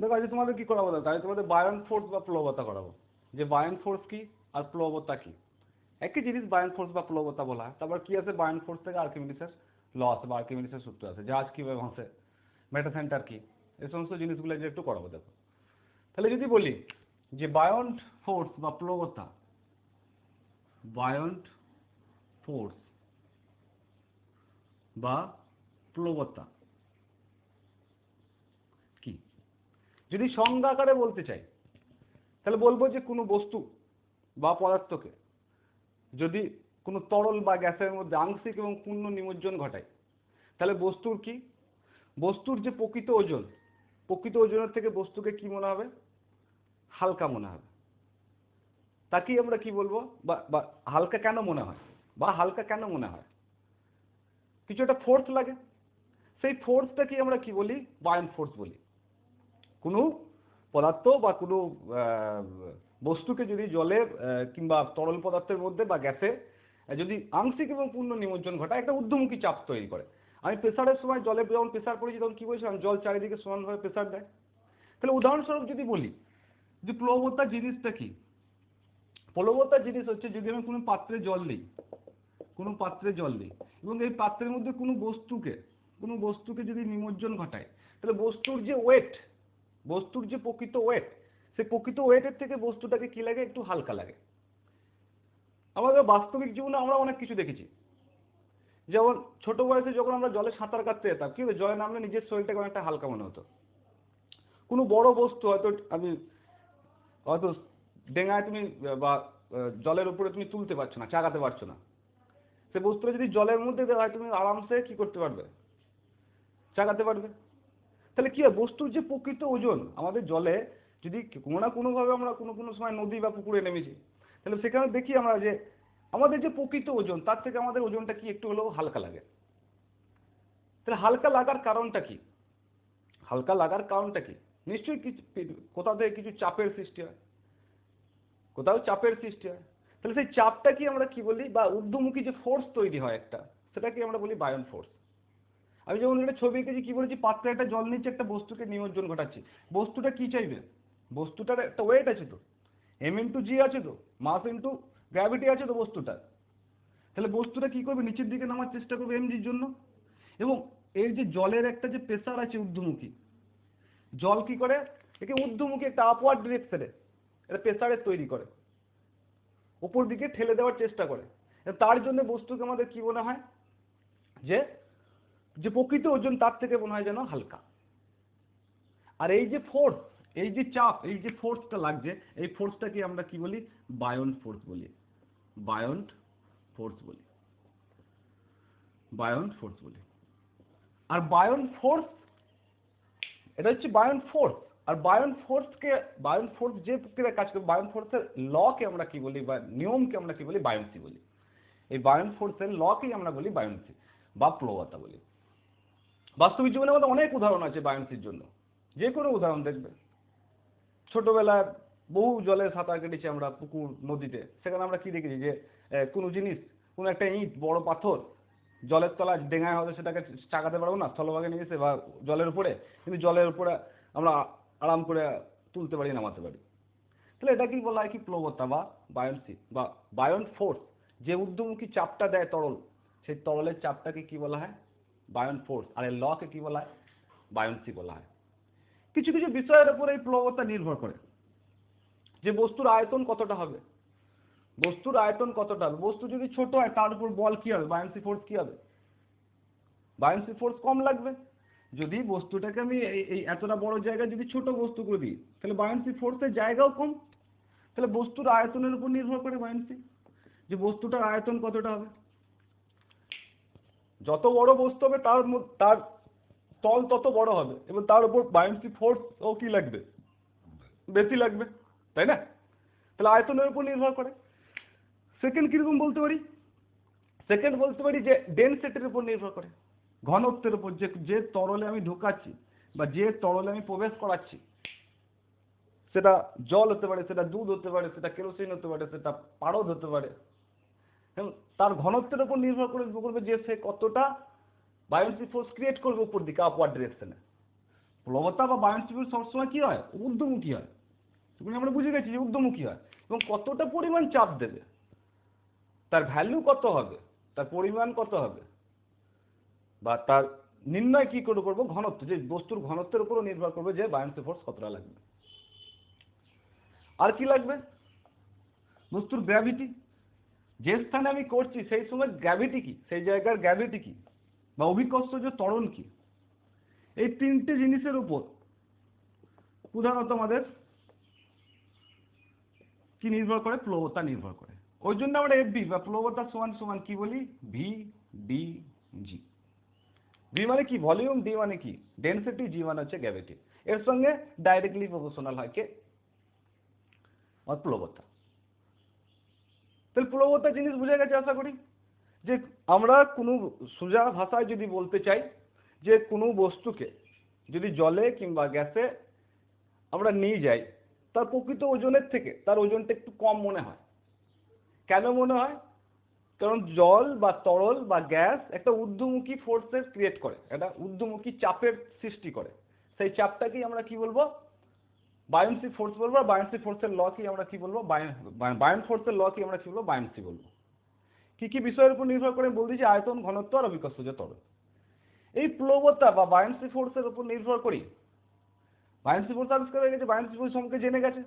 দেখো আজকে তোমাদের কি করাবো, দেখো আজকে তোমাদের বায়ন ফোর্স বা প্লবতা করাবো। যে বায়ন ফোর্স কি আর প্লবতা কি, একই জিনিস বায়ন ফোর্স বা প্লবতা বলা হয়। তারপর কি আছে, বায়ন ফোর্স থেকে আর্কিমিডিসের ল আছে বা আর্কিমিডিসের সূত্র আছে, জাহাজ কিভাবে ভাসে, মেটা সেন্টার কি, এই সমস্ত জিনিসগুলো যে একটু করাবো। দেখো তাহলে যদি বলি যে বায়ন ফোর্স বা প্লবতা, বায়ন ফোর্স বা প্লবতা কি, যদি সংজ্ঞা আকারে বলতে চাই তাহলে বলবো যে কোনো বস্তু বা পদার্থকে যদি কোনো তরল বা গ্যাসের মধ্যে আংশিক এবং পূর্ণ নিমজ্জন ঘটায় তাহলে বস্তুর কি, বস্তুর যে প্রকৃত ওজন, প্রকৃত ওজনের থেকে বস্তুকে কি মনে হবে, হালকা মনে হবে। তাকেই আমরা কি বলবো, বা হালকা কেন মনে হয়, বা হালকা কেন মনে হয়, কিছু একটা ফোর্স লাগে, সেই ফোর্সটাকে আমরা কি বলি, বায়ন ফোর্স বলি। কোনো পদার্থ বা কোনো বস্তুকে যদি জলে কিংবা তরল পদার্থের মধ্যে বা গ্যাসে যদি আংশিক এবং পূর্ণ নিমজ্জন ঘটায়, একটা ঊর্ধ্বমুখী চাপ তৈরি করে। আমি প্রেসারের সময় জলে যখন প্রেসার পড়েছি তখন কি বলছিলাম, জল চারিদিকে সমানভাবে প্রেসার দেয়। তাহলে উদাহরণস্বরূপ যদি বলি যে প্লবতা জিনিসটা কি, প্লবতা জিনিস হচ্ছে যদি আমি কোনো পাত্রে জল দিই, কোনো পাত্রে জল দিই এবং এই পাত্রের মধ্যে কোনো বস্তুকে যদি নিমজ্জন ঘটায়, তাহলে বস্তুর যে ওয়েট, বস্তুর যে প্রকৃত ওয়েট, সেই প্রকৃত ওয়েটের থেকে বস্তুটাকে কি লাগে, একটু হালকা লাগে। আমাদের বাস্তবিক জীবনে আমরা অনেক কিছু দেখেছি, যেমন ছোট বয়সে যখন আমরা জলে সাঁতার কাটতে যেতাম, কি হতো, জলে নামলে নিজের শরীরটাকে অনেকটা হালকা মনে হতো। কোনো বড় বস্তু হয়তো ডেঙায় তুমি বা জলের উপরে তুমি তুলতে পারছো না, চাগাতে পারছো না, সে বস্তুটা যদি জলের মধ্যে দেওয়া হয় তুমি আরামসে কি করতে পারবে, চাগাতে পারবে। তাহলে কি হয়, বস্তুর যে প্রকৃত ওজন, আমাদের জলে যদি কোনো না কোনোভাবে আমরা কোনো কোনো সময় নদী বা পুকুরে নেমেছি, তাহলে সেখানে দেখি আমরা যে আমাদের যে প্রকৃত ওজন তার থেকে আমাদের ওজনটা কি একটু হলেও হালকা লাগে। তাহলে হালকা লাগার কারণটা কি, হালকা লাগার কারণটা কি, নিশ্চয়ই কিছু কোথাও থেকে কিছু চাপের সৃষ্টি হয়, কোথাও চাপের সৃষ্টি হয়। তাহলে সেই চাপটা কি আমরা কি বলি, বা ঊর্ধ্বমুখী যে ফোর্স তৈরি হয় একটা, সেটাকে আমরা বলি বায়ন ফোর্স। আমি যেমন একটা ছবি এঁকেছি, কি বলেছি, পাত্রে একটা জল নিচ্ছে, একটা বস্তুকে নিমজ্জন ঘটাচ্ছি। বস্তুটা কি চাইবে, বস্তুটার একটা ওয়েট আছে তো, এম ইন্টু জি আছে তো, মাস ইন্টু গ্র্যাভিটি আছে তো বস্তুটার। তাহলে বস্তুটা কি করবে, নিচের দিকে নামার চেষ্টা করবে এমজির জন্য। এবং এই যে জলের একটা যে প্রেসার আছে ঊর্ধ্বমুখী, জল কি করে, একে ঊর্ধ্বমুখী একটা আপওয়ার্ড ডিরেকশনে এটা প্রেসারের তৈরি করে, উপর দিকে ঠেলে দেওয়ার চেষ্টা করে। তার জন্য বস্তুকে আমাদের কি মনে হয়, যে যে প্রকৃত ওজন তার থেকে মনে হয় যেন হালকা। আর এই যে ফোর্স, এই যে চাপ, এই যে ফোর্সটা লাগছে, এই ফোর্সটাকে আমরা কি বলি, বায়ন ফোর্স বলি, বায়ন ফোর্স বলি, বায়ন ফোর্স বলি। আর বায়ন ফোর্স, এটা হচ্ছে বায়ন ফোর্স। আর বায়ন ফোর্সকে, বায়ন ফোর্স যে প্রক্রিয়ায় কাজ করে, বায়ন ফোর্সের লকে আমরা কি বলি, বা নিয়মকে আমরা কি বলি, বায়ন্সি বলি। এই বায়ন ফোর্সের লকেই আমরা বলি বায়ন্সি বা প্লবতা বলি। বাস্তবিক জীবনের মধ্যে অনেক উদাহরণ আছে বায়ন্সির জন্য, যে কোনো উদাহরণ দেখবে। ছোটবেলায় বহু জলে সাঁতার কেটেছি আমরা, পুকুর নদীতে, সেখানে আমরা কি দেখেছি যে কোনো জিনিস, কোনো একটা ইট, বড় পাথর জলের তলায় ডেঙায় হয়তো সেটাকে চাগাতে পারবো না, স্থলভাগে নিয়ে এসে বা জলের উপরে, কিন্তু জলের উপরে আমরা আরাম করে তুলতে পারি, নামাতে পারি। তাহলে এটা কি বলা হয়, কি প্লবতা বা বায়ন্সি বা বায়ন ফোর্স। যে ঊর্ধ্বমুখী চাপটা দেয় তরল, সেই তরলের চাপটাকে কি বলা হয়, বায়ন ফোর্স। আর এই লকে কি বলা হয়, বায়ন্সি বলা হয়। কিছু কিছু বিষয়ের উপর এই প্লবতা নির্ভর করে, যে বস্তুর আয়তন কতটা হবে, বস্তুর আয়তন কতটা হবে। বস্তু যদি ছোট হয় তার উপর বল কি হবে, বায়ান্সি ফোর্স কি হবে, বায়ান্সি ফোর্স কম লাগবে। যদি বস্তুটাকে আমি এই এতটা বড় জায়গায় যদি ছোট বস্তু করে দিই, তাহলে বায়ান্সি ফোর্সের জায়গাও কম। তাহলে বস্তুর আয়তনের উপর নির্ভর করে বায়ান্সি, যে বস্তুটার আয়তন কতটা হবে। যত বড় বস্তু হবে তার তল তত বড় হবে, এবং তার উপর বায়ান্সি ফোর্স ও কি লাগবে, বেশি লাগবে, তাই না। তাহলে আয়তনের উপর নির্ভর করে। সেকেন্ড কিরকম বলতে পারি, সেকেন্ড বলতে পারি যে ডেনসিটির উপর নির্ভর করে, ঘনত্বের উপর, যে যে তরলে আমি ঢোকাচ্ছি বা যে তরলে আমি প্রবেশ করাচ্ছি, সেটা জল হতে পারে, সেটা দুধ হতে পারে, সেটা কেরোসিন হতে পারে, সেটা পারদ হতে পারে। এবং তার ঘনত্বের উপর নির্ভর করবে যে সে কতটা বায়োন্সি ফোর্স ক্রিয়েট করবে উপর দিকে আপওয়ার্ড ডিরেকশনে। প্লবতা বা বায়োন্সি ফোর্স সবসময় কি হয়, ঊর্ধ্বমুখী হয়। তুমি আমরা বুঝে গেছি যে ঊর্ধ্বমুখী হয়, এবং কতটা পরিমাণ চাপ দেবে, তার ভ্যালু কত হবে, তার পরিমাণ কত হবে, বা তার নির্ণয় কি করে করবো, ঘনত্ব, যে বস্তুর ঘনত্বের উপরও নির্ভর করবে যে বায়োন্সি ফোর্স কতটা লাগবে। আর কি লাগবে, বস্তুর গ্র্যাভিটি, যে স্থানে আমি করছি সেই সময় গ্র্যাভিটি কি, সেই জায়গার গ্র্যাভিটি কি, বা অভিকর্ষজ ত্বরণ কি, এই তিনটে জিনিসের উপর প্রধানত আমাদের কি নির্ভর করে, প্লবতা নির্ভর করে। ওই জন্য আমরা এফবি বা প্লবতা সমান সমান কি বলি, ভি ডি জি। ভি মানে কি ভলিউম, ডি মানে কি ডেনসিটি, জি মানে হচ্ছে গ্র্যাভিটি। এর সঙ্গে ডাইরেক্টলি প্রপোর্শনাল হয় কে, আর প্লবতা। তাহলে প্লবতা জিনিস বুঝে গেছে আশা করি। যে আমরা কোনো সোজা ভাষায় যদি বলতে চাই যে কোনো বস্তুকে যদি জলে কিংবা গ্যাসে আমরা নিয়ে যাই, তার প্রকৃত ওজনের থেকে তার ওজনটা একটু কম মনে হয়। কেন মনে হয়, কারণ জল বা তরল বা গ্যাস একটা ঊর্ধ্বমুখী ফোর্সের ক্রিয়েট করে, একটা ঊর্ধ্বমুখী চাপের সৃষ্টি করে। সেই চাপটাকেই আমরা কি বলবো, বায়োন্সি ফোর্স বলবো। আর বায়োন্সি ফোর্সের ল কি আমরা কি বলবো, বায়োন ফোর্সের ল কি আমরা কি বলবো, বায়োন্সি বলবো। কি কি বিষয়ের উপর নির্ভর করে বলতে যে আয়তন, ঘনত্ব আর অভিকর্ষজ ত্বরণ। এই প্লবতা বা বায়োন্সি ফোর্সের উপর নির্ভর করি, বায়োন্সি ফোর্স আবিষ্কার হয়ে গেছে, বায়োন্সি ফোর্স সম্পর্কে জেনে গেছে।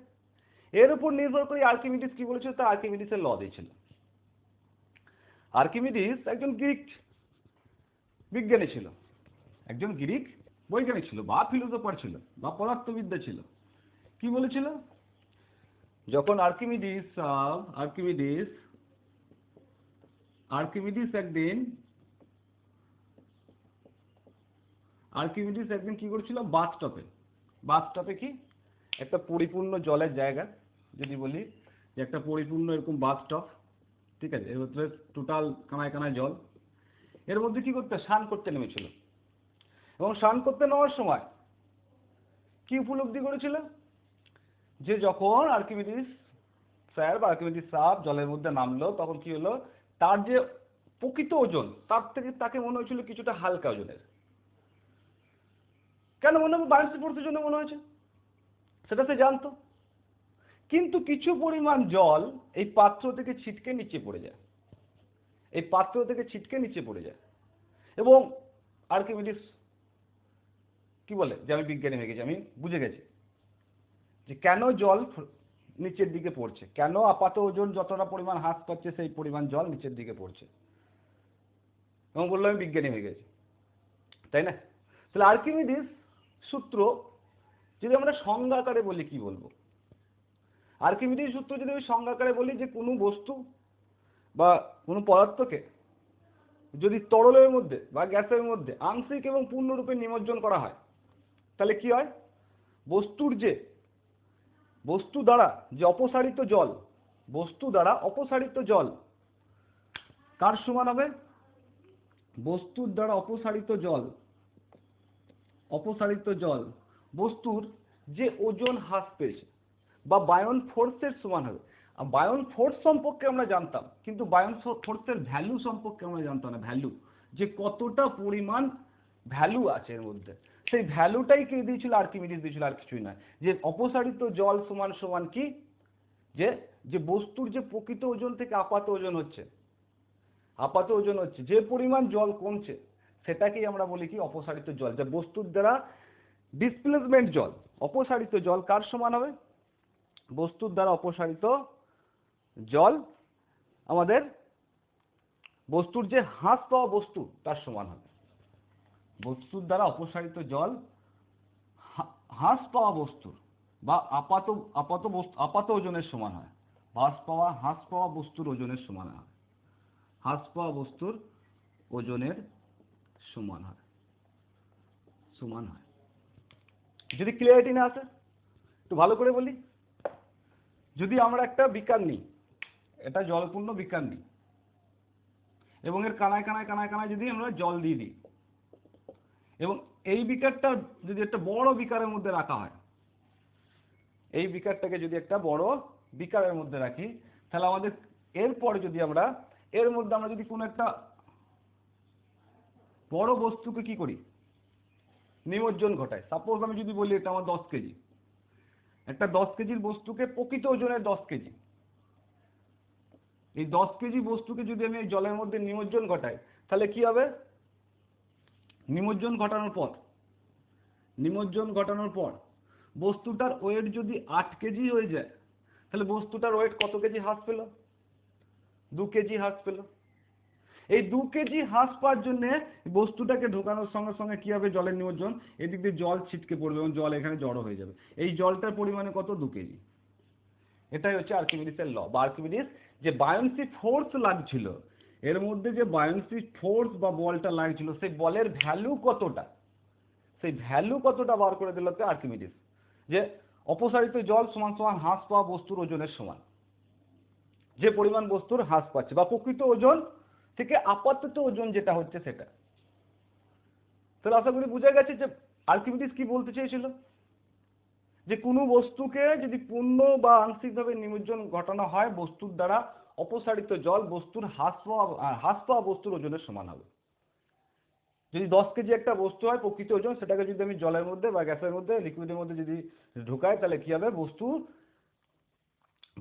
এর উপর নির্ভর করে আর্কিমিডিস কি বলেছিল, তা আর্কিমিডিসের ল দিয়েছিল। আর্কিমিডিস একজন গ্রিক বিজ্ঞানী ছিল, একজন গ্রিক বৈজ্ঞানিক ছিল, বা ফিলোসোফার ছিল, বা পদার্থবিদ্যা ছিল। কি বলেছিল, যখন আর্কিমিডিস একদিন কি করেছিল, বাথটপে কি একটা পরিপূর্ণ জলের জায়গা, যদি বলি যে একটা পরিপূর্ণ এরকম বাথটপ, ঠিক আছে, এর মধ্যে টোটাল কানায় কানায় জল, এর মধ্যে কি করতে, স্নান করতে নেমেছিল। এবং স্নান করতে নেওয়ার সময় কি উপলব্ধি করেছিল, যে যখন আর্কিমিডিস স্যার বা আর্কিমিডিস সাহেব জলের মধ্যে নামলো, তখন কি হলো, তার যে প্রকৃত ওজন তার থেকে তাকে মনে হয়েছিল কিছুটা হালকা ওজনের। কেন মনে হবে, বায়োন্সি ফোর্সের জন্য মনে হয়েছে, সেটা সে জানতো। কিন্তু কিছু পরিমাণ জল এই পাত্র থেকে ছিটকে নিচে পড়ে যায়, এবং আর্কিমিডিস কি বলে যে আমি বিজ্ঞানী হয়ে গেছি, আমি বুঝে গেছি যে কেন জল নিচের দিকে পড়ছে, কেন আপাত ওজন যতটা পরিমাণ হ্রাস পাচ্ছে সেই পরিমাণ জল নিচের দিকে পড়ছে, এবং বললো আমি বিজ্ঞানী হয়ে গেছি, তাই না? তাহলে আর্কিমিডিস সূত্র যদি আমরা সংজ্ঞাকারে বলি কি বলবো, আর্কিমিডিস সূত্র যদি আমি সংজ্ঞাকারে বলি যে কোনো বস্তু বা কোনো পদার্থকে যদি তরলের মধ্যে বা গ্যাসের মধ্যে আংশিক এবং পূর্ণরূপে নিমজ্জন করা হয়, তাহলে কি হয়, বস্তু দ্বারা যে অপসারিত জল কার সমান হবে, বস্তুর দ্বারা অপসারিত জল বস্তুর যে ওজন হ্রাস পেয়েছে বা বায়ন ফোর্সের সমান হবে। বায়ন ফোর্স সম্পর্কে আমরা জানতাম, কিন্তু বায়ন ফোর্সের ভ্যালু সম্পর্কে আমরা জানতাম না, ভ্যালু যে কতটা পরিমাণ ভ্যালু আছে এর মধ্যে, সেই ভ্যালুটাই কে দিয়েছিল, আর্কিমিডিস দিয়েছিল, আর কিছুই নয়। যে অপসারিত জল সমান সমান কি, যে বস্তুর যে প্রকৃত ওজন থেকে আপাত ওজন হচ্ছে, যে পরিমাণ জল কমছে সেটাকেই আমরা বলি কি, অপসারিত জল। যে বস্তুর দ্বারা ডিসপ্লেসমেন্ট জল, অপসারিত জল কার সমান হবে, বস্তুর দ্বারা অপসারিত জল আমাদের বস্তুর যে হ্রাস পাওয়া বস্তু তার সমান হবে। বস্তুর দ্বারা অপসারিত জল হ্রাস পাওয়া বস্তুর বা আপাত ওজনের সমান হয়, হ্রাস পাওয়া বস্তুর ওজনের সমান হয়, যদি ক্লিয়ারিটি না আসে একটু ভালো করে বলি, যদি আমরা একটা বিকার নিই, এটা জলপূর্ণ বিকার নিই, এবং এর কানায় কানায় যদি আমরা জল দিয়ে দিই, এবং এই বিকারটা যদি একটা বড় বিকারের মধ্যে রাখা হয়, এই বিকারটাকে যদি একটা বড় বিকারের মধ্যে রাখি, তাহলে আমাদের এরপরে যদি আমরা এর মধ্যে যদি কোনো একটা বড় বস্তুকে কি করি, নিমজ্জন ঘটায়। সাপোজ আমি যদি বলি এটা আমার 10 কেজি, একটা 10 কেজির বস্তুকে প্রকৃত ওজনের 10 কেজি, এই 10 কেজি বস্তুকে যদি আমি এই জলের মধ্যে নিমজ্জন ঘটাই তাহলে কি হবে? নিমজ্জন ঘটানোর পর বস্তুটার ওয়েট যদি 8 কেজি হয়ে যায় তাহলে বস্তুটার ওয়েট কত কেজি হ্রাস পেল? 2 কেজি হ্রাস পেল। এই 2 কেজি হ্রাস পাওয়ার জন্য বস্তুটাকে ঢোকানোর সঙ্গে সঙ্গে কি হবে? জলের নিমজ্জন, এদিক দিয়ে জল ছিটকে পড়বে এবং জল এখানে জড়ো হয়ে যাবে। এই জলটার পরিমাণে কত? 2 কেজি। এটাই হচ্ছে আর্কিমিডিসের ল, বা আর্কিমিডিস যে বায়োন্সি ফোর্স লাগছিল, এর মধ্যে যে বায়োন্সি ফোর্স বা বলটা লাগছিল সেই বলের ভ্যালু কতটা, সেই ভ্যালু কতটা বার করে দিল আর্কিমিডিস, যে অপসারিত জল সমান সমান হ্রাস পাওয়া বস্তুর ওজনের সমান। যে পরিমাণ বস্তুর হ্রাস পাচ্ছে বা প্রকৃত ওজন থেকে আপাতত ওজন যেটা হচ্ছে সেটা। তাহলে আশা করি বোঝা গেছে যে আর্কিমিডিস কি বলতে চেয়েছিল, যে কোনো বস্তুকে যদি পূর্ণ বা আংশিকভাবে নিমজ্জন ঘটানো হয় বস্তুর দ্বারা, অপসারিত জল বস্তুর হ্রাস পাওয়া বস্তুর ওজনের সমান হবে। যদি 10 কেজি একটা বস্তু হয় প্রকৃত ওজন, সেটাকে যদি আমি জলের মধ্যে বা গ্যাসের মধ্যে লিকুইডের মধ্যে যদি ঢুকাই তাহলে কি হবে?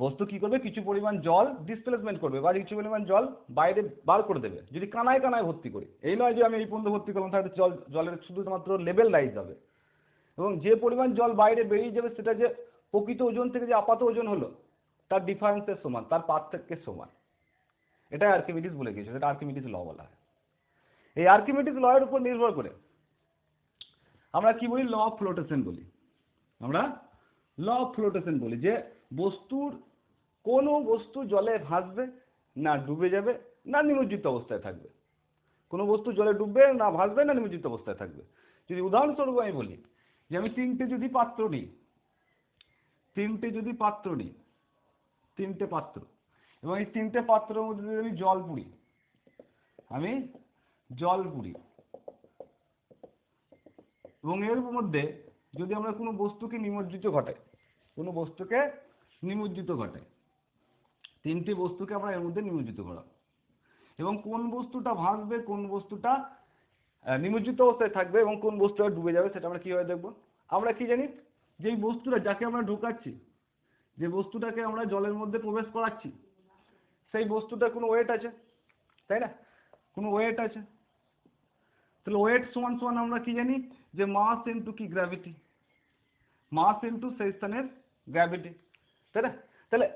বস্তু কি করবে? কিছু পরিমাণ জল ডিসপ্লেসমেন্ট করবে বা কিছু পরিমাণ জল বাইরে বার করে দেবে। যদি কানায় কানায় ভর্তি করি, এই নয় যে আমি এই পর্যন্ত ভর্তি করলাম তাহলে জলের শুধুমাত্র লেভেল রাইজ হবে, এবং যে পরিমাণ জল বাইরে বেরিয়ে যাবে সেটা যে প্রকৃত ওজন থেকে যে আপাত ওজন হলো তার ডিফারেন্সের সমান, তার পার্থক্যের সমান। এটাই আর্কিমিডিস বলে গিয়েছে, সেটা আর্কিমিডিস ল বলা হয়। এই আর্কিমিডিস ল এর উপর নির্ভর করে আমরা কি বলি? ল অফ ফ্লোটেশন বলি। আমরা ল অফ ফ্লোটেশন বলি যে কোনো বস্তু জলে ভাসবে না ডুবে যাবে না নিমজ্জিত অবস্থায় থাকবে। কোনো বস্তু জলে ডুববে না ভাসবে না নিমজ্জিত অবস্থায় থাকবে। যদি উদাহরণস্বরূপ আমি বলি যে আমি তিনটে পাত্র নিই, এবং এই তিনটে পাত্রের মধ্যে যদি আমি জল পুরি, এবং এর মধ্যে যদি আমরা কোনো বস্তুকে নিমজ্জিত ঘটাই, তিনটি বস্তুকে আমরা এর মধ্যে নিমজ্জিত করাবো, এবং কোন বস্তুটা ভাসবে, কোন বস্তুটা নিমজ্জিত অবস্থায় থাকবে এবং কোন বস্তুটা ডুবে যাবে সেটা আমরা কিভাবে দেখবো? আমরা কি জানি? যে এই বস্তুটা যাকে আমরা ঢোকাচ্ছি, যে বস্তুটাকে আমরা জলের মধ্যে প্রবেশ করাচ্ছি, সেই বস্তুটার কোনো ওয়েট আছে, তাই না? কোনো ওয়েট আছে। তাহলে ওয়েট সমান সমান আমরা কি জানি? যে মাস ইনটু কি? গ্র্যাভিটি। মাস ইনটু সেই স্থানের গ্র্যাভিটি, তাই না? তাহলে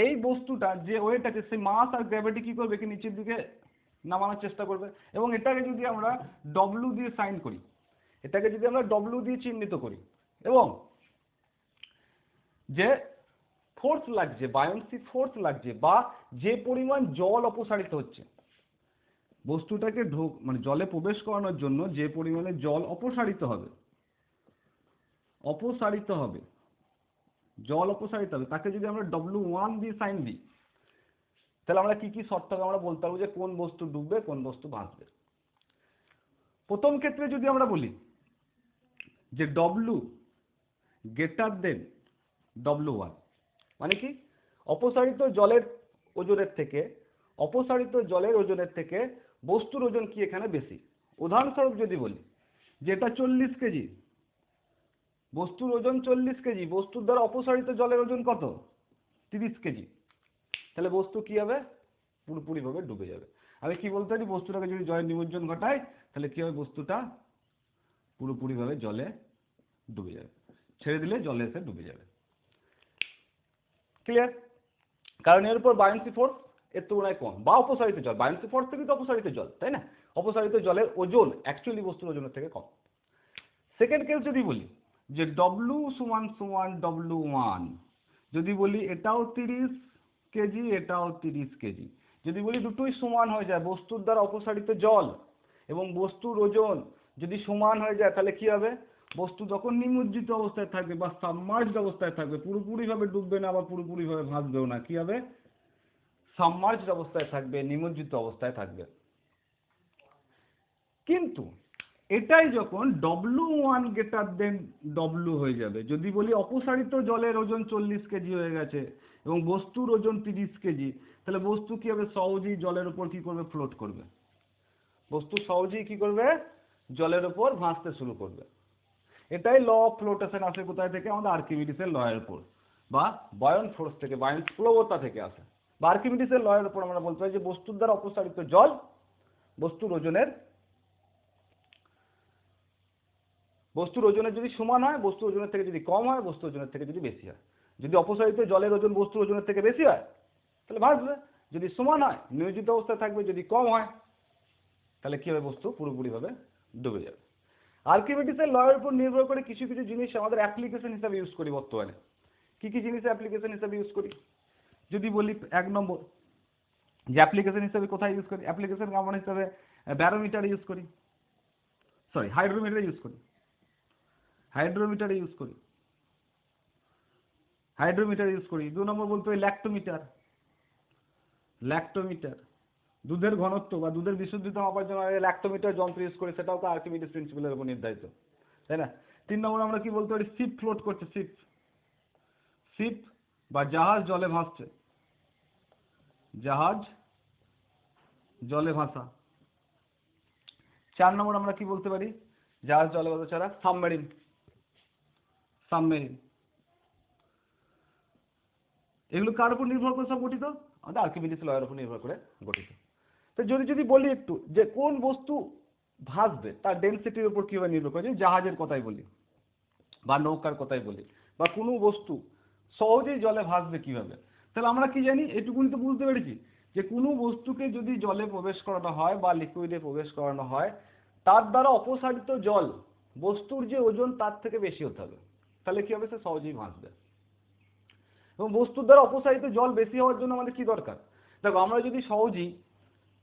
এই বস্তুটার যে ওয়েট আছে সেই মাস আর গ্র্যাভিটি কি করবে? কি নিচের দিকে নামানোর চেষ্টা করবে। এবং এটাকে যদি আমরা ডব্লিউ দিয়ে সাইন করি, এটাকে যদি আমরা ডব্লিউ দিয়ে চিহ্নিত করি, এবং যে ফোর্স লাগছে, বায়োন্সি ফোর্স লাগছে, বা যে পরিমাণ জল অপসারিত হচ্ছে বস্তুটাকে জলে প্রবেশ করানোর জন্য যে পরিমাণে জল অপসারিত হবে, তাকে যদি আমরা W1 দিয়ে সাইন দিই তাহলে আমরা কি কি শর্ত আমরা বলতে পারবো যে কোন বস্তু ডুববে কোন বস্তু ভাসবে। প্রথম ক্ষেত্রে যদি আমরা বলি যে W গ্রেটার দেন W1, মানে কি? অপসারিত জলের ওজনের থেকে বস্তুর ওজন কি এখানে বেশি। উদাহরণস্বরূপ যদি বলি যে এটা 40 কেজি, বস্তুর ওজন 40 কেজি, বস্তুর দ্বারা অপসারিত জলের ওজন কত? 30 কেজি। তাহলে বস্তু কি হবে? পুরোপুরিভাবে ডুবে যাবে। আমি কি বলতে পারি? বস্তুটাকে যদি জলে নিমজ্জন ঘটাই তাহলে কি হবে? বস্তুটা পুরোপুরিভাবে জলে ডুবে যাবে, ছেড়ে দিলে জলে এসে ডুবে যাবে। ক্লিয়ার? কারণ এর উপর বায়োন্সি ফোর্স এর তুলনায় কম, বা অপসারিত জল, বায়োন্সি ফোর্স থেকে তো অপসারিত জল, তাই না? অপসারিত জলের ওজন অ্যাকচুয়ালি বস্তুর ওজনের থেকে কম। সেকেন্ড কেস যদি বলি যে W সমান সমান W1, যদি বলি এটাও 30 কেজি এটাও 30 কেজি, যদি বলি দুটোই সমান হয়ে যায়, বস্তুর দ্বারা অপসারিত জল এবং বস্তুর ওজন যদি সমান হয়ে যায় তাহলে কি হবে? বস্তু যখন নিমজ্জিত অবস্থায় থাকবে বা সাবমার্জড অবস্থায় থাকবে, পুরোপুরিভাবে ডুববে না বা পুরোপুরিভাবে ভাসবেও না, কি হবে? সাবমার্জড অবস্থায় থাকবে, নিমজ্জিত অবস্থায় থাকবে। কিন্তু এটাই যখন W1 গ্রেটার দেন W হয়ে যাবে, যদি বলি অপসারিত জলের ওজন 40 কেজি হয়ে গেছে এবং বস্তুর ওজন 30 কেজি, তাহলে বস্তু কি হবে? সহজেই জলের উপর কি করবে? ফ্লোট করবে। বস্তু সহজেই কি করবে? জলের উপর ভাসতে শুরু করবে। এটাই ল অফ ফ্লোটেশন আসে কোথায় থেকে? আমাদের আর্কিমিডিসের লয়ের উপর, বা বায়ন ফোর্স থেকে, বায়ন প্লবতা থেকে আসে। বা আর্কিমিডিসের লয়ের উপর আমরা বলতে পারি যে বস্তুর দ্বারা অপসারিত জল বস্তুর ওজনের যদি সমান হয়, বস্তুর ওজনের থেকে যদি কম হয়, বস্তুর ওজনের থেকে যদি বেশি হয়। যদি অপসারিত জলের ওজন বস্তুর ওজনের থেকে বেশি হয় তাহলে ভাসবে, যদি সমান হয় নিয়োজিত অবস্থায় থাকবে, যদি কম হয় তাহলে কি হবে? বস্তু পুরোপুরিভাবে ডুবে যাবে। আর্কিমিডিসের লয়ের উপর নির্ভর করে কিছু কিছু জিনিস আমাদের অ্যাপ্লিকেশন হিসাবে ইউজ করি বর্তমানে। কি কি জিনিস অ্যাপ্লিকেশন হিসাবে ইউজ করি? যদি বলি 1 নম্বর যে অ্যাপ্লিকেশন হিসাবে কোথায় ইউজ করি? অ্যাপ্লিকেশন কামন হিসাবে ব্যারোমিটার ইউজ করি, সরি হাইড্রোমিটার ইউজ করি, হাইড্রোমিটার ইউজ করি, হাইড্রোমিটার ইউজ করি। 2 নম্বর বলতে হয় ল্যাক্টোমিটার, ল্যাক্টোমিটার দুধের ঘনত্ব বা দুধের বিশুদ্ধতা মাপার জন্য ল্যাক্টোমিটার যন্ত্র ইউজ করি, সেটাও তো আর্কিমিডিস প্রিন্সিপালের উপর নির্ধারিত, তাই না? 3 নম্বর আমরা কি বলতে পারি? শিপ ফ্লোট করছে, শিপ, শিপ বা জাহাজ জলে ভাসছে, জাহাজ জলে ভাসা। 4 নম্বর আমরা কি বলতে পারি? জাহাজ জলে ভাসা ছাড়া সাবমেরিন, সাবমেরিন। এগুলো কার উপর নির্ভর করে সব গঠিত? আমাদের আর্কিমিডিস লয়ের উপর নির্ভর করে গঠিত। তো যদি বলি একটু যে কোন বস্তু ভাসবে তার ডেনসিটির উপর কিভাবে নির্ভর করে, জাহাজের কথাই বলি বা নৌকার কথাই বলি, বা কোনো বস্তু সহজেই জলে ভাসবে কিভাবে, তাহলে আমরা কি জানি? এটুকুনি তো বুঝতে পেরেছি যে কোনো বস্তুকে যদি জলে প্রবেশ করানো হয় বা লিকুইডে প্রবেশ করানো হয়, তার দ্বারা অপসারিত জল বস্তুর যে ওজন তার থেকে বেশি হতে হবে, তাহলে কি হবে? সে সহজেই ভাসবে। এবং বস্তুর দ্বারা অপসারিত জল বেশি হওয়ার জন্য আমাদের কি দরকার? দেখো, আমরা যদি সহজেই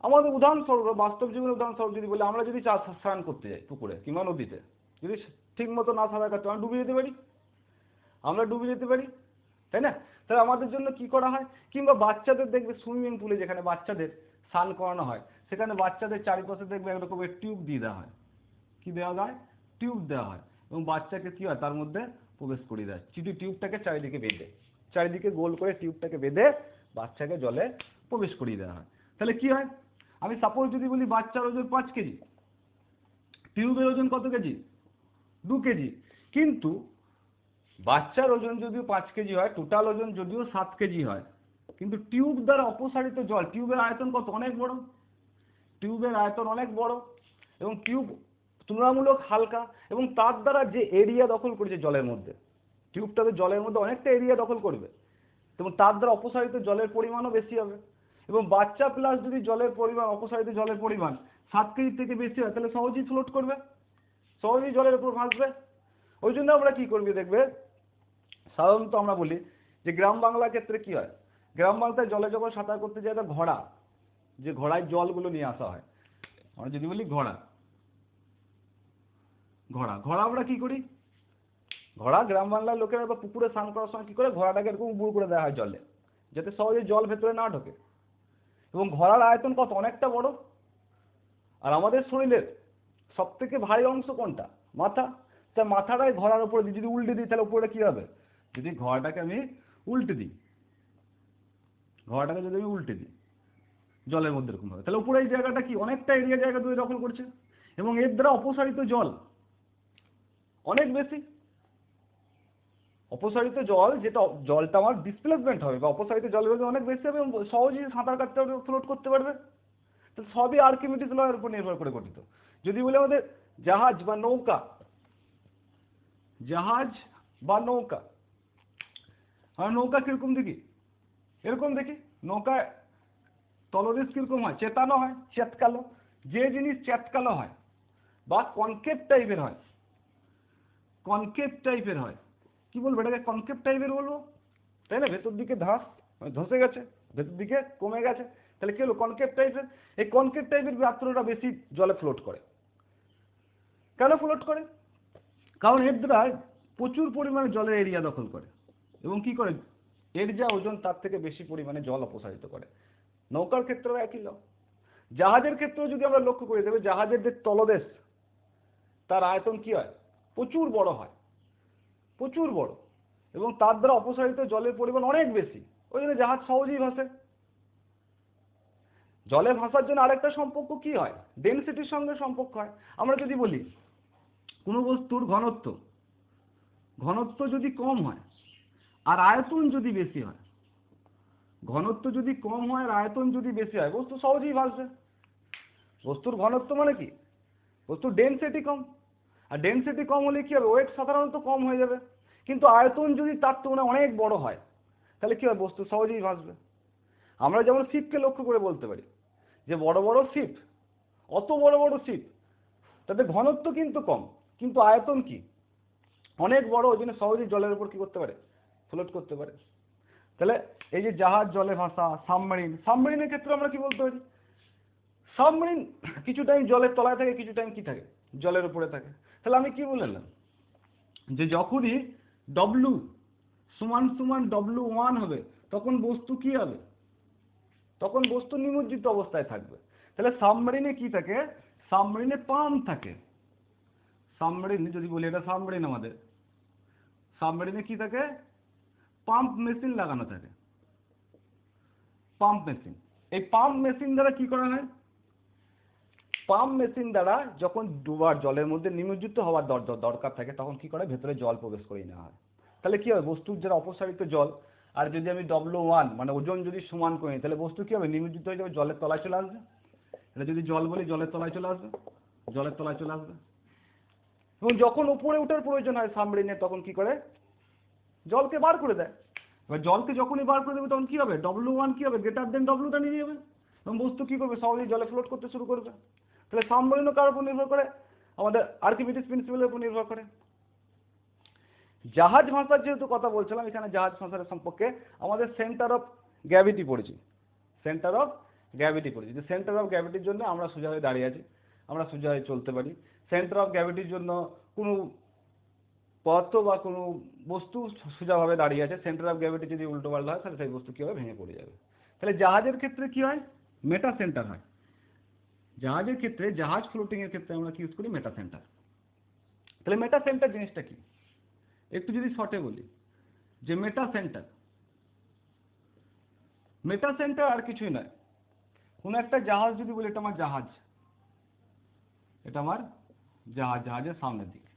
আমাদের উদাহরণস্বরূপ, বাস্তব জীবনের উদাহরণস্বরূপ যদি বলি, আমরা যদি স্নান করতে যাই পুকুরে কিংবা নদীতে, যদি ঠিক মতো না সাঁতার কাটতে আমরা ডুবে যেতে পারি, আমরা ডুবে যেতে পারি, তাই না? তাহলে আমাদের জন্য কি করা হয়? কিংবা বাচ্চাদের দেখবে সুইমিং পুলে যেখানে বাচ্চাদের স্নান করানো হয়, সেখানে বাচ্চাদের চারিপাশে দেখবে একরকমের টিউব দিয়ে দেওয়া হয়। কি দেওয়া হয়? টিউব দেওয়া হয়। এবং বাচ্চাকে কি হয়? তার মধ্যে প্রবেশ করিয়ে দেয়, টিউবটাকে চারিদিকে বেঁধে, চারিদিকে গোল করে টিউবটাকে বেঁধে বাচ্চাকে জলে প্রবেশ করিয়ে দেওয়া হয়। তাহলে কি হয়? আমি সাপোজ যদি বলি বাচ্চার ওজন 5 কেজি, টিউবের ওজন কত কেজি? 2 কেজি। কিন্তু বাচ্চার ওজন যদিও 5 কেজি হয়, টোটাল ওজন যদিও 7 কেজি হয়, কিন্তু টিউব দ্বারা অপসারিত জল, টিউবের আয়তন কত? অনেক বড়, টিউবের আয়তন অনেক বড়, এবং টিউব তুলনামূলক হালকা, এবং তার দ্বারা যে এরিয়া দখল করেছে জলের মধ্যে, টিউবটা তো জলের মধ্যে অনেকটা এরিয়া দখল করবে, এবং তার দ্বারা অপসারিত জলের পরিমাণও বেশি হবে। এবং বাচ্চা প্লাস যদি জলের পরিমাণ, অপসারিত জলের পরিমাণ 7 কেজি থেকে বেশি হয়, তাহলে সহজেই ফ্লোট করবে, সহজেই জলের উপর ভাসবে। ওই জন্য আমরা কি করবি দেখবে, সাধারণত আমরা বলি যে গ্রাম বাংলার ক্ষেত্রে কি হয়, গ্রাম বাংলায় জলে যখন সাঁতার করতে যায় তো ঘোড়া, যে ঘোড়ায় জলগুলো নিয়ে আসা হয়, আমরা যদি বলি ঘোড়া, ঘোড়া ঘোড়া আমরা কি করি? ঘোড়া গ্রাম বাংলার লোকেরা বা পুকুরে স্নান করার সময় কি করে? ঘোড়াটাকে এরকম উবুড় করে দেওয়া হয় জলে, যাতে সহজে জল ভেতরে না ঢোকে। এবং ঘোড়ার আয়তন কত? অনেকটা বড়। আর আমাদের শরীরের সব থেকে ভারী অংশ কোনটা? মাথা। তা মাথাটাই ঘোড়ার উপরে যদি উল্টে দিই তাহলে উপরে কি হবে? যদি ঘোড়াটাকে আমি উল্টে দিই, ঘোড়াটাকে যদি আমি উল্টে দিই জলের মধ্যে এরকম হবে, তাহলে উপরে এই জায়গাটা কি অনেকটা এরিয়া জায়গা ধরে দখল করছে, এবং এর দ্বারা অপসারিত জল অনেক বেশি। অপসারিত জল, যেটা জলটা আমার ডিসপ্লেসমেন্ট হবে বা অপসারিত জলের অনেক বেশি হবে, এবং সহজেই সাঁতার কাটতে পারবে, ফ্লোট করতে পারবে। তো সবই আর্কিমিডিস লয়ের উপর নির্ভর করে গঠিত। যদি বলি আমাদের জাহাজ বা নৌকা, জাহাজ বা নৌকা, আমরা নৌকা কিরকম দেখি? এরকম দেখি। নৌকায় তলদেশ কিরকম হয়? চেতানো হয়, চেতকালো। যে জিনিস চেতকালো হয় বা কনকেভ টাইপের হয়, কনকেভ টাইপের হয়, কি বলবো এটাকে? কনকেভ টাইপের বলবো, তাই না? ভেতর দিকে ধসে গেছে, ভেতর দিকে কমে গেছে, তাহলে কি হলো? কনকেভ টাইপের। এই কনকেভ টাইপের পাত্রটা বেশি জলে ফ্লোট করে। কেন ফ্লোট করে? কারণ এর দ্বারা প্রচুর পরিমাণে জলের এরিয়া দখল করে, এবং কি করে? এর যা ওজন তার থেকে বেশি পরিমাণে জল অপসারিত করে। নৌকার ক্ষেত্রেও একই ল। জাহাজের ক্ষেত্রেও যদি আমরা লক্ষ্য করে দেবে, জাহাজের যে তলদেশ তার আয়তন কি হয়? প্রচুর বড় হয়, প্রচুর বড়, এবং তার দ্বারা অপসারিত জলের পরিমাণ অনেক বেশি। ওই জন্য জাহাজ সহজেই ভাসে। জলে ভাসার জন্য আরেকটা সম্পর্ক কি হয়? ডেনসিটির সঙ্গে সম্পর্ক হয়। আমরা যদি বলি কোনো বস্তুর ঘনত্ব ঘনত্ব যদি কম হয় আর আয়তন যদি বেশি হয়, ঘনত্ব যদি কম হয় আর আয়তন যদি বেশি হয়, বস্তু সহজেই ভাসবে। বস্তুর ঘনত্ব মানে কি? বস্তুর ডেনসিটি কম, আর ডেনসিটি কম হলে কি হবে? ওয়েট সাধারণত কম হয়ে যাবে। কিন্তু আয়তন যদি তার তুলনায় অনেক বড় হয় তাহলে কি হয়? বস্তু সহজেই ভাসবে। আমরা যেমন শিপকে লক্ষ্য করে বলতে পারি যে বড় বড় শিপ, অত বড় বড় শিপ, তাদের ঘনত্ব কিন্তু কম, কিন্তু আয়তন কি অনেক বড়, ওই জন্য সহজেই জলের উপর কি করতে পারে? ফ্লোট করতে পারে। তাহলে এই যে জাহাজ জলে ভাসা, সাবমেরিন, সাবমেরিনের ক্ষেত্রে আমরা কি বলতে পারি? সাবমেরিন কিছু টাইম জলের তলায় থাকে, কিছু টাইম কি থাকে? জলের উপরে থাকে। তাহলে আমি কি বললাম যে যখনই ডব্লু সমান সমান W1 হবে তখন বস্তু কি হবে? তখন বস্তু নিমজ্জিত অবস্থায় থাকবে। তাহলে সাবমেরিনে কি থাকে? সাবমেরিনে পাম্প থাকে। সাবমেরিন যদি বলি এটা সাবমেরিন, আমাদের সাবমেরিনে কি থাকে? পাম্প মেশিন লাগানো থাকে। পাম্প মেশিন, এই পাম্প মেশিন দ্বারা কি করা হয়? পাম্প মেশিন দ্বারা যখন ডুবার জলের মধ্যে নিমজ্জিত হওয়ার দরকার থাকে তখন কি করে? ভেতরে জল প্রবেশ করে নেওয়া হয়। তাহলে কি হবে? বস্তুর যারা অপসারিত জল, আর যদি আমি W1 মানে ওজন যদি সমান করি তাহলে বস্তু কি হবে? নিমজ্জিত হয়ে যাবে, জলের তলায় চলে আসবে। এটা যদি জল বলি জলের তলায় চলে আসবে, জলের তলায় চলে আসবে। এবং যখন উপরে ওঠার প্রয়োজন হয় সাবমেরিনে তখন কি করে? জলকে বার করে দেয়। এবার জলকে যখনই বার করে দেবে তখন কি হবে? W1 কি হবে? গ্রেটার দেন W নিয়ে যাবে এবং বস্তু কি করবে? সহজেই জলে ফ্লোট করতে শুরু করবে। তাহলে সাবমেরিনও কার উপর নির্ভর করে? আমাদের আর্কিমিডিস প্রিন্সিপালের উপর নির্ভর করে। জাহাজ ভাষার যেহেতু কথা বলছিলাম, এখানে জাহাজ ভাষার সম্পর্কে আমাদের সেন্টার অফ গ্র্যাভিটি পড়েছি। সেন্টার অফ গ্র্যাভিটি পড়েছি যে সেন্টার অফ গ্র্যাভিটির জন্য আমরা সোজা হয়ে দাঁড়িয়ে আছি, আমরা সোজা হয়ে চলতে পারি। সেন্টার অফ গ্র্যাভিটির জন্য কোনো পদার্থ বা কোনো বস্তু সোজাভাবে দাঁড়িয়ে আছে, সেন্টার অফ গ্র্যাভিটি যদি উল্টো পাল্টা হয় তাহলে সেই বস্তু কী হবে? ভেঙে পড়ে যাবে। তাহলে জাহাজের ক্ষেত্রে কি হয়? মেটা সেন্টার হয়। জাহাজের ক্ষেত্রে, জাহাজ ফ্লোটিং এর ক্ষেত্রে আমরা কি ইউজ করি? মেটা সেন্টার। তাহলে মেটা সেন্টার জিনিসটা কি? একটু যদি শর্টে বলি যে মেটা সেন্টার, মেটা সেন্টার আর কিছুই নয়, কোনো একটা জাহাজ যদি বলি এটা আমার জাহাজ, এটা আমার জাহাজ, জাহাজের সামনের দিকে।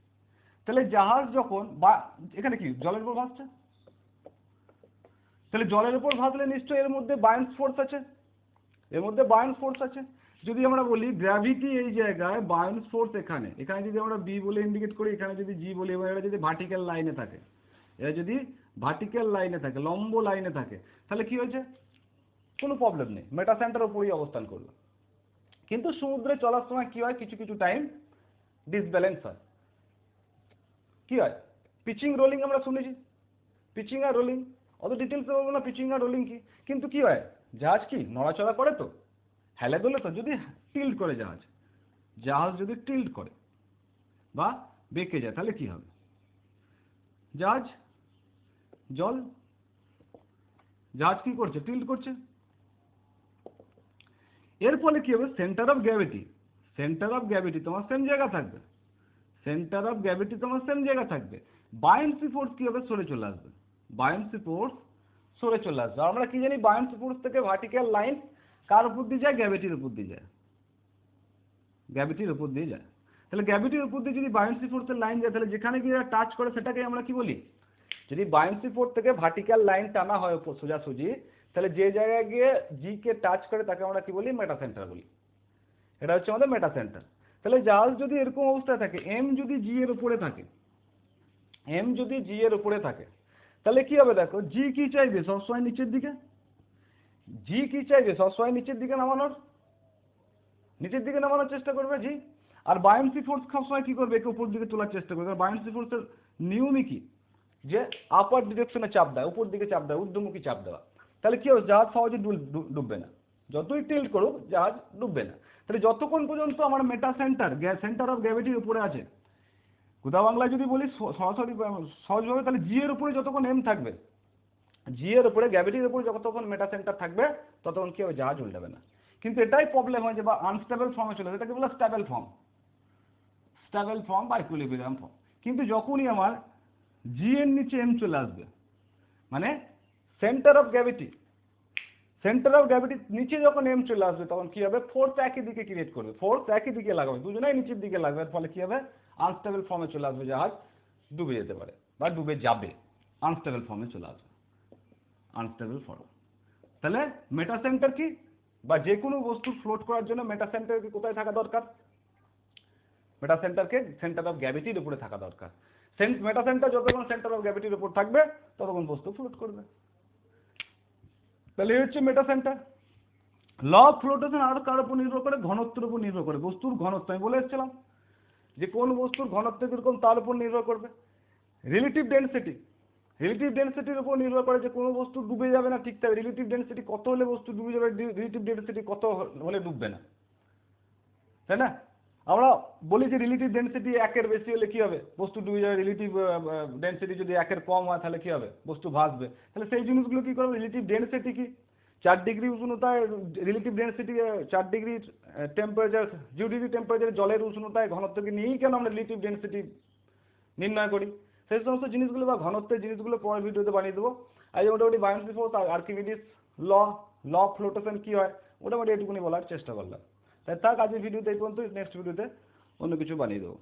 তাহলে জাহাজ যখন এখানে কি জলের উপর ভাসছে, তাহলে জলের উপর ভাসলে নিশ্চয়ই এর মধ্যে বায়ান্স ফোর্স আছে, এর মধ্যে বায়ান্স ফোর্স আছে। যদি আমরা বলি গ্র্যাভিটি এই জায়গায়, বায়ান্স ফোর্স এখানে, এখানে যদি আমরা বি বলে ইন্ডিকেট করি, এখানে যদি জি বলি, এবং এটা যদি ভার্টিক্যাল লাইনে থাকে, এরা যদি ভার্টিক্যাল লাইনে থাকে, লম্ব লাইনে থাকে, তাহলে কি হয়েছে? কোনো প্রবলেম নেই, মেটা সেন্টার উপরেই অবস্থান করলো। কিন্তু সমুদ্রে চলার সময় কি হয়? কিছু কিছু টাইম ডিসব্যালেন্স হয়। কি হয়? পিচিং রোলিং আমরা শুনেছি, পিচিং আর রোলিং, অত ডিটেলসে বলবো না পিচিং আর রোলিং কি, কিন্তু কি হয়? জাহাজ কি নড়াচড়া করে, তো হেলে দোলে, তো যদি টিল্ট করে জাহাজ, জাহাজ যদি টিল্ট করে বা বেঁকে যায় তাহলে কি হবে? জাহাজ জল, জাহাজ কি করছে? টিল্ট করছে। এর ফলে কি হবে? Centre of gravity, centre of gravity তোমার সেম জায়গা থাকবে, সেন্টার অফ গ্র্যাভিটি তোমার সেম জায়গা থাকবে। বায়ান্সি ফোর্স কি হবে? সরে চলে আসবে, বায়ান্সি ফোর্স সরে চলে আসবে। আর আমরা কি জানি? বায়ান্সি ফোর্স থেকে ভার্টিক্যাল লাইন কার উপর দিয়ে যায়? গ্র্যাভিটির উপর দিয়ে যায়, গ্র্যাভিটির উপর দিয়ে যায়। তাহলে গ্র্যাভিটির উপর দিয়ে যদি বায়ান্সি ফোর্সের লাইন যায় তাহলে যেখানে গিয়ে টাচ করে সেটাকে আমরা কি বলি? যদি বায়ান্সি ফোর্স থেকে ভার্টিক্যাল লাইন টানা হয় উপর সোজাসুজি, তাহলে যে জায়গায় গিয়ে জি কে টাচ করে তাকে আমরা কি বলি? মেটা সেন্টার বলি। এটা হচ্ছে আমাদের মেটা সেন্টার। তাহলে জাহাজ যদি এরকম অবস্থায় থাকে, এম যদি জি এর উপরে থাকে, এম যদি জি এর উপরে থাকে, তাহলে কি হবে? দেখো জি কি চাইবে? সবসময় নিচের দিকে। জি কি চাইবে? সবসময় নিচের দিকে নামানোর, নিচের দিকে নামানোর চেষ্টা করবে জি। আর বায়ান্সি ফোর্স সবসময় কি করবে? একে উপর দিকে তোলার চেষ্টা করবে। বায়ান্সি ফোর্সের নিয়মই কি? যে আপার ডিরেকশনে চাপ দেয়, উপর দিকে চাপ দেয়, ঊর্ধ্বমুখী চাপ দেওয়া। তাহলে কি হবে? জাহাজ সহজে ডুববে না, যতই টিল্ট করুক জাহাজ ডুববে না। তাহলে যতক্ষণ পর্যন্ত আমার মেটা সেন্টার, সেন্টার অফ গ্র্যাভিটির উপরে আছে, গোদা বাংলায় যদি বলি সরাসরি সহজভাবে, তাহলে জি এর উপরে যতক্ষণ এম থাকবে, জি এর উপরে গ্র্যাভিটির উপরে যতক্ষণ মেটা সেন্টার থাকবে ততক্ষণ কি হবে? জাহাজ উল্টাবে না। কিন্তু এটাই প্রবলেম হয় যে বা আনস্টেবল ফর্মে চলে, এটাকে বলে স্টেবল ফর্ম, স্টেবল ফর্ম বা ইকুইলিব্রিয়াম ফর্ম। কিন্তু যখনই আমার জি এর নিচে এম চলে আসবে, মানে centre of gravity, centre of গ্র্যাভিটির নিচে যখন এম চলে আসবে তখন কি হবে? ফোর্স একই দিকে ক্রিয়েট করবে, ফোর্স একই দিকে লাগাবে, দুজনেই নিচের দিকে লাগবে। এর ফলে কি হবে? আনস্টেবল ফর্মে চলে আসবে, জাহাজ ডুবে যেতে পারে। বা ডুবে যাবে, আনস্টেবল ফর্মে চলে আসবে, আনস্টেবল ফর্ম। তাহলে মেটা সেন্টার কি, বা যে কোনো বস্তু ফ্লোট করার জন্য মেটা সেন্টারকে কোথায় থাকা দরকার? মেটা সেন্টারকে সেন্টার অফ গ্র্যাভিটির উপরে থাকা দরকার। মেটা সেন্টার যতক্ষণ সেন্টার অফ গ্র্যাভিটির উপর থাকবে ততক্ষণ বস্তু ফ্লোট করবে। তাহলে এই হচ্ছে মেটা সেন্টার। ল অফ ফ্লোটেশন আর কার উপর নির্ভর করে? ঘনত্বের উপর নির্ভর করে, বস্তুর ঘনত্ব। আমি বলে এসেছিলাম যে কোন বস্তুর ঘনত্ব কিরকম তার উপর নির্ভর করবে। রিলেটিভ ডেনসিটি, রিলেটিভ ডেনসিটির উপর নির্ভর করে যে কোনো বস্তু ডুবে যাবে না, ঠিক তাই রিলেটিভ ডেনসিটি কত হলে বস্তু ডুবে যাবে, রিলেটিভ ডেনসিটি কত হলে ডুববে না, তাই না? আমরা বলি যে রিলেটিভ ডেনসিটি 1-এর বেশি হলে কি হবে? বস্তু ডুবে যাবে। রিলেটিভ ডেনসিটি যদি 1-এর কম হয় তাহলে কি হবে? বস্তু ভাসবে। তাহলে সেই জিনিসগুলো কি করবে? রিলেটিভ ডেনসিটি কি 4 ডিগ্রি উষ্ণতায় relative density 4 degree temperature, 0 degree টেম্পারেচারে জলের উষ্ণতায় ঘনত্বকে নিয়েই কেন আমরা রিলেটিভ ডেনসিটি নির্ণয় করি? সেই সমস্ত জিনিসগুলো বা ঘনত্বের জিনিসগুলো পরের ভিডিওতে বানিয়ে দেবো। আজ মোটামুটি বায়োন্সি ফোর্স আর Archimedes law, law of flotation কি হয় মোটামুটি এটুকুনি বলার চেষ্টা করলাম। তাই থাক আজকের ভিডিওতে এই পর্যন্ত, নেক্সট ভিডিওতে অন্য কিছু বানিয়ে দেবো।